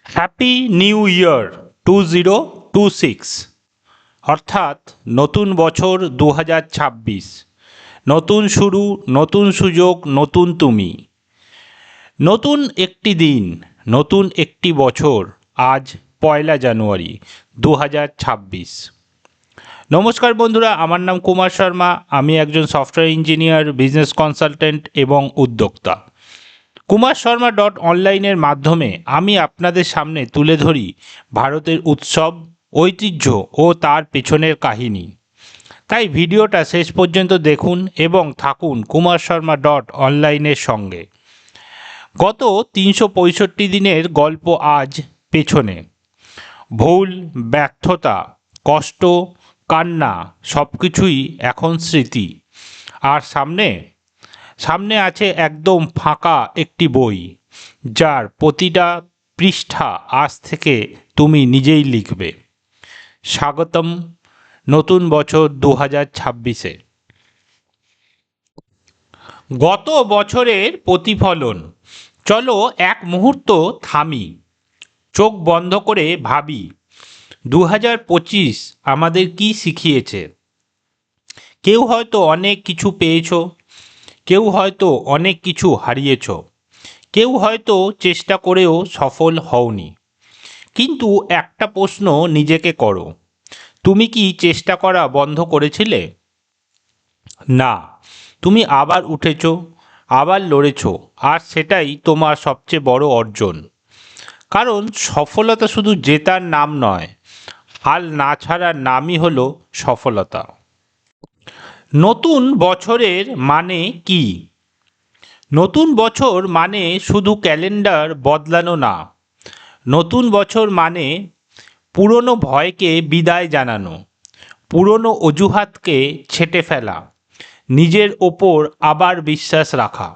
Happy new year 2026 অর্থাৎ নতুন বছর 2026। নতুন শুরু, নতুন সুযোগ, নতুন তুমি। নতুন একটি দিন, নতুন একটি বছর। আজ 1 জানুয়ারি 2026। নমস্কার বন্ধুরা, আমার নাম কুমার শর্মা। আমি একজন সফটওয়্যার ইঞ্জিনিয়ার, বিজনেস কনসালটেন্ট এবং উদ্যোক্তা। kumarshorma.online-এর মাধ্যমে আমি আপনাদের সামনে তুলে ধরি ভারতের উৎসব, ঐতিহ্য ও তার পেছনের কাহিনী। তাই ভিডিওটা শেষ পর্যন্ত দেখুন এবং থাকুন kumarshorma.online-এর সঙ্গে। গত 365 দিনের গল্প আজ পেছনে। ভুল, ব্যর্থতা, কষ্ট, কান্না সব কিছুই এখন স্মৃতি। আর সামনে আছে একদম ফাঁকা একটি বই, যার প্রতিটা পৃষ্ঠা আজ থেকে তুমি নিজেই লিখবে। স্বাগতম নতুন বছর 2026-এ। গত বছরের প্রতিফলন। চলো এক মুহূর্ত থামি, চোখ বন্ধ করে ভাবি 2025 আমাদের কি শিখিয়েছে। কেউ হয়তো অনেক কিছু পেয়েছো, কেউ হয়তো অনেক কিছু হারিয়েছ, কেউ হয়তো চেষ্টা করেও সফল হওনি। কিন্তু একটা প্রশ্ন নিজেকে করো, তুমি কি চেষ্টা করা বন্ধ করেছিলে? না, তুমি আবার উঠেছ, আবার লড়েছ, আর সেটাই তোমার সবচেয়ে বড় অর্জন। কারণ সফলতা শুধু জেতার নাম নয়, হাল না ছাড়ার নামই হলো সফলতা। নতুন বছরের মানে কি? নতুন বছর মানে শুধু ক্যালেন্ডার বদলানো না। নতুন বছর মানে পুরনো ভয়কে বিদায় জানানো, পুরনো অজুহাতকে ছেঁটে ফেলা, নিজের ওপর আবার বিশ্বাস রাখা।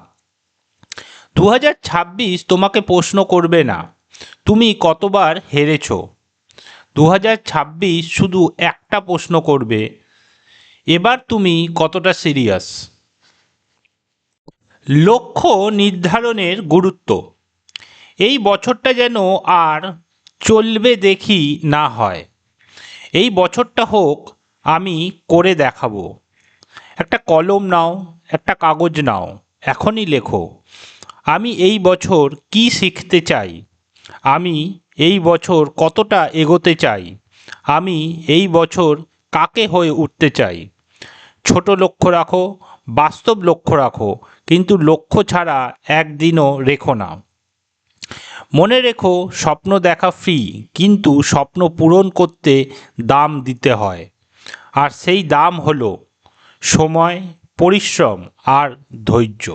2026 তোমাকে প্রশ্ন করবে না তুমি কতবার হেরেছ। 2026 শুধু একটা প্রশ্ন করবে, এবার তুমি কতটা সিরিয়াস। লক্ষ্য নির্ধারণের গুরুত্ব। এই বছরটা যেন আর চলবে দেখি না হয়। এই বছরটা হোক আমি করে দেখাবো। একটা কলম নাও, একটা কাগজ নাও, এখনই লেখো, আমি এই বছর কি শিখতে চাই, আমি এই বছর কতটা এগোতে চাই, আমি এই বছর কাকে হয়ে উঠতে চাই। ছোট লক্ষ্য রাখো, বাস্তব লক্ষ্য রাখো, কিন্তু লক্ষ্য ছাড়া একদিনও রেখো না। মনে রেখো, স্বপ্ন দেখা ফ্রি, কিন্তু স্বপ্ন পূরণ করতে দাম দিতে হয়। আর সেই দাম হলো সময়, পরিশ্রম আর ধৈর্য।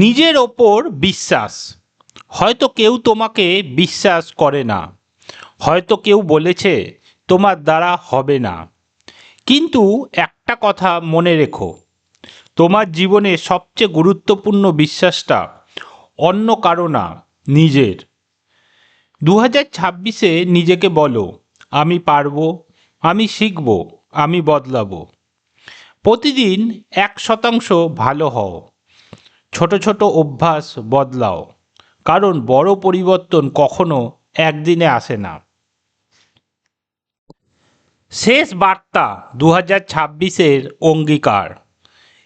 নিজের ওপর বিশ্বাস। হয়তো কেউ তোমাকে বিশ্বাস করে না, হয়তো কেউ বলেছে তোমার দ্বারা হবে না, কিন্তু একটা কথা মনে রেখো, তোমার জীবনে সবচেয়ে গুরুত্বপূর্ণ বিশ্বাসটা অন্য কারো না, নিজের। 2026-এ নিজেকে বলো, আমি পারবো, আমি শিখব, আমি বদলাবো। প্রতিদিন 1% ভালো হও, ছোট ছোট অভ্যাস বদলাও, কারণ বড় পরিবর্তন কখনো একদিনে আসে না। শেষ বার্তা 2026-এর অঙ্গীকার।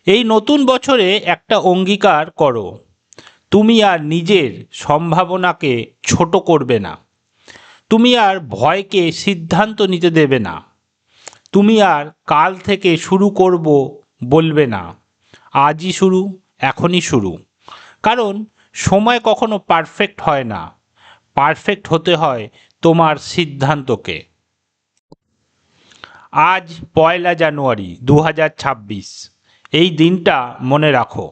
এই নতুন বছরে একটা অঙ্গীকার করো, তুমি আর নিজের সম্ভাবনাকে ছোট করবে না, তুমি আর ভয়কে সিদ্ধান্ত নিতে দেবে না, তুমি আর কাল থেকে শুরু করব বলবে না, আজই শুরু, এখনই শুরু। কারণ সময় কখনো পারফেক্ট হয় না, পারফেক্ট হতে হয় তোমার সিদ্ধান্তকে। আজ 1 জানুয়ারি 2026। এই দিনটা মনে রাখো,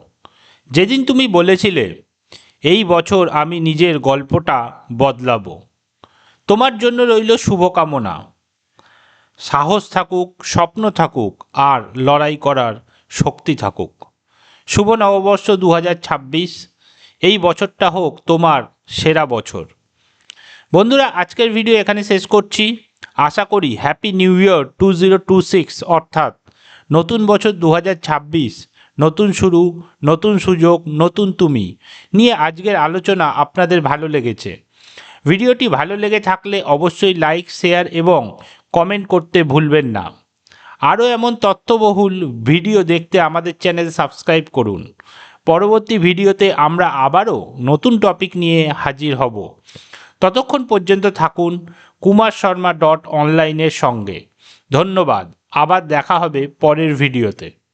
যেদিন তুমি বলেছিলে এই বছর আমি নিজের গল্পটা বদলাবো। তোমার জন্য রইল শুভকামনা। সাহস থাকুক, স্বপ্ন থাকুক, আর লড়াই করার শক্তি থাকুক। শুভ নববর্ষ 2026। এই বছরটা হোক তোমার সেরা বছর। বন্ধুরা, আজকের ভিডিও এখানে শেষ করছি। আশা করি হ্যাপি নিউ ইয়ার 2026 অর্থাৎ নতুন বছর 2026 নতুন শুরু, নতুন সুযোগ, নতুন তুমি নিয়ে আজকের আলোচনা আপনাদের ভালো লেগেছে। ভিডিওটি ভালো লেগে থাকলে অবশ্যই লাইক, শেয়ার এবং কমেন্ট করতে ভুলবেন না। আরও এমন তথ্যবহুল ভিডিও দেখতে আমাদের চ্যানেল সাবস্ক্রাইব করুন। পরবর্তী ভিডিওতে আমরা আবারও নতুন টপিক নিয়ে হাজির হব। ততক্ষণ পর্যন্ত থাকুন kumarsharma.online এর সঙ্গে। ধন্যবাদ। আবার দেখা হবে পরের ভিডিওতে।